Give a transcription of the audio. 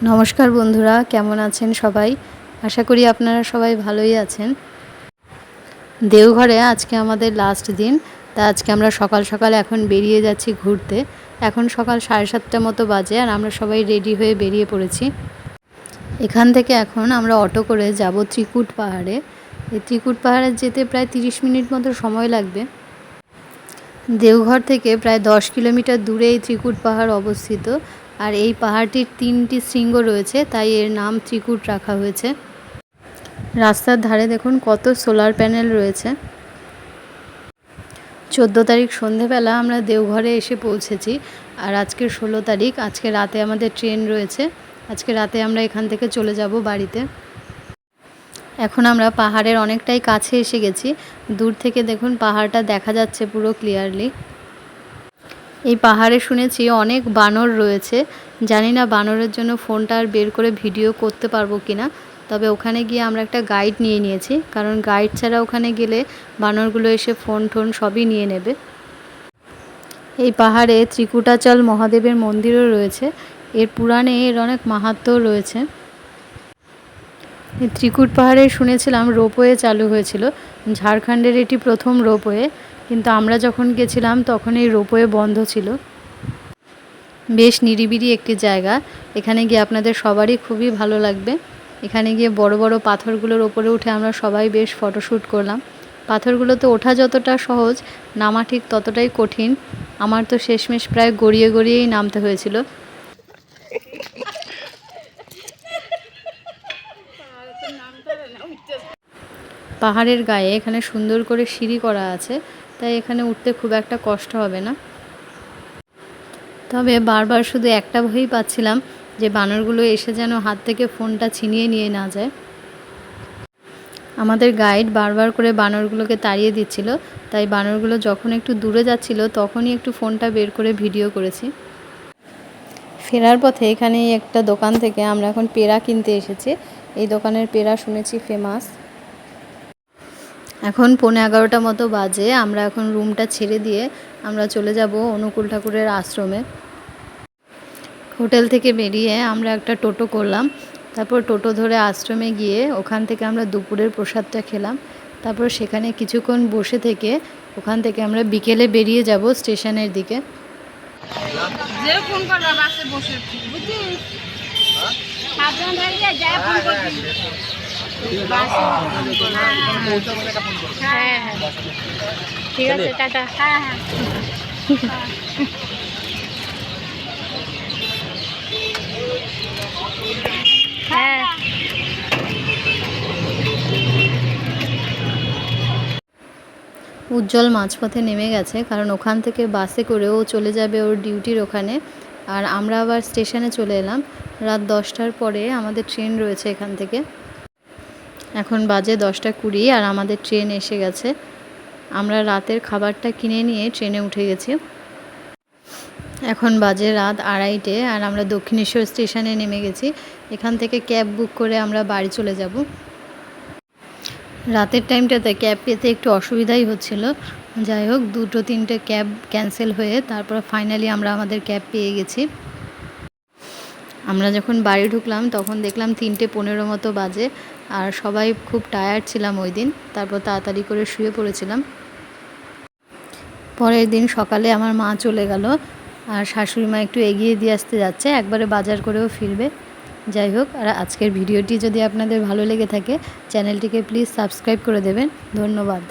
নমস্কার বন্ধুরা, কেমন আছেন সবাই? আশা করি আপনারা সবাই ভালোই আছেন। দেওঘরে আজকে আমাদের লাস্ট দিন। তা আজকে আমরা সকাল সকাল এখন বেরিয়ে যাচ্ছি ঘুরতে। এখন সকাল 7:30 মতো বাজে আর আমরা সবাই রেডি হয়ে বেরিয়ে পড়েছি। এখান থেকে এখন আমরা অটো করে যাব ত্রিকুট পাহাড়ে। এই ত্রিকুট পাহাড়ে যেতে প্রায় 30 মিনিট মতো সময় লাগবে। দেওঘর থেকে প্রায় 10 কিলোমিটার দূরে এই ত্রিকুট পাহাড় অবস্থিত। আর এই পাহাড়টির 3টি শৃঙ্গ রয়েছে, তাই এর নাম ত্রিকুট রাখা হয়েছে। রাস্তার ধারে দেখুন কত সোলার প্যানেল রয়েছে। 14 তারিখ সন্ধেবেলা আমরা দেওঘরে এসে পৌঁছেছি। আর আজকের 16 তারিখ, আজকে রাতে আমাদের ট্রেন রয়েছে। আজকে রাতে আমরা এখান থেকে চলে যাব বাড়িতে। এখন আমরা পাহাড়ের অনেকটাই কাছে এসে গেছি। দূর থেকে দেখুন পাহাড়টা দেখা যাচ্ছে পুরো ক্লিয়ারলি। এই পাহাড়ে শুনেছি অনেক বানর রয়েছে। জানি না বানরের জন্য ফোনটা আর বের করে ভিডিও করতে পারবো কিনা। তবে ওখানে গিয়ে আমরা একটা গাইড নিয়ে নিয়েছি, কারণ গাইড ছাড়া ওখানে গেলে বানরগুলো এসে ফোন টোন সবই নিয়ে নেবে। এই পাহাড়ে ত্রিকুটাচল মহাদেবের মন্দিরও রয়েছে। এর পুরাণে এর অনেক মাহাত্ম্য রয়েছে। এই ত্রিকুট পাহাড়ে শুনেছিলাম রোপওয়ে চালু হয়েছিল। ঝাড়খণ্ডের এটি প্রথম রোপওয়ে, কিন্তু আমরা যখন গেছিলাম তখন এই রোপওয়ে বন্ধ ছিল। বেশ নিরিবিলি একটি জায়গা। এখানে গিয়ে আপনাদের সবারই খুবই ভালো লাগবে। এখানে গিয়ে বড় বড় পাথরগুলোর ওপরে উঠে আমরা সবাই বেশ ফটোশ্যুট করলাম। পাথরগুলোতে ওঠা যতটা সহজ, নামা ঠিক ততটাই কঠিন। আমার তো শেষমেশ প্রায় গড়িয়ে গড়িয়েই নামতে হয়েছিল। পাহাড়ের গায়ে এখানে সুন্দর করে সিঁড়ি করা আছে, তাই এখানে উঠতে খুব একটা কষ্ট হবে না। তবে বারবার শুধু একটা ভয়ই পাচ্ছিলাম যে বানরগুলো এসে যেন হাত থেকে ফোনটা ছিনিয়ে নিয়ে না যায়। আমাদের গাইড বারবার করে বানরগুলোকে তাড়িয়ে দিচ্ছিল, তাই বানরগুলো যখন একটু দূরে যাচ্ছিল তখনই একটু ফোনটা বের করে ভিডিও করেছি। ফেরার পথে এখানে একটা দোকান থেকে আমরা এখন পেড়া কিনতে এসেছি। এই দোকানের পেড়া শুনেছি ফেমাস। এখন 11:15 মতো বাজে। আমরা এখন রুমটা ছেড়ে দিয়ে আমরা চলে যাব অনুকূল ঠাকুরের আশ্রমে। হোটেল থেকে বেরিয়ে আমরা একটা টোটো করলাম। তারপর টোটো ধরে আশ্রমে গিয়ে ওখান থেকে আমরা দুপুরের প্রসাদটা খেলাম। তারপর সেখানে কিছুক্ষণ বসে থেকে ওখান থেকে আমরা বিকেলে বেরিয়ে যাব স্টেশনের দিকে। ঠিক আছে, টাটা। হ্যাঁ, উজ্জ্বল মাঝপথে নেমে গেছে, কারণ ওখান থেকে বাসে করে ও চলে যাবে ওর ডিউটির ওখানে। আর আমরা আবার স্টেশনে চলে এলাম। রাত 10টার পরে আমাদের ট্রেন রয়েছে এখান থেকে। এখন বাজে 10:20 আর আমাদের ট্রেন এসে গেছে। আমরা রাতের খাবারটা কিনে নিয়ে ট্রেনে উঠে গেছি। এখন বাজে রাত 2:30 আর আমরা দক্ষিণেশ্বর স্টেশনে নেমে গেছি। এখান থেকে ক্যাব বুক করে আমরা বাড়ি চলে যাব। রাতের টাইমটাতে ক্যাব পেতে একটু অসুবিধাই হচ্ছিল। যাই হোক, 2-3টে ক্যাব ক্যান্সেল হয়ে তারপর ফাইনালি আমরা আমাদের ক্যাব পেয়ে গেছি। আমরা যখন বাড়ি ঢুকলাম তখন দেখলাম 3:15 মতো বাজে। আর সবাই খুব টায়ার্ড ছিলাম ওই দিন। তারপর তাড়াতাড়ি করে শুয়ে পড়েছিলাম। পরের দিন সকালে আমার মা চলে গেল, আর শাশুড়ি মা একটু এগিয়ে দিয়ে আসতে যাচ্ছে, একবারে বাজার করেও ফিরবে। যাই হোক, আর আজকের ভিডিওটি যদি আপনাদের ভালো লেগে থাকে চ্যানেলটিকে প্লিজ সাবস্ক্রাইব করে দেবেন। ধন্যবাদ।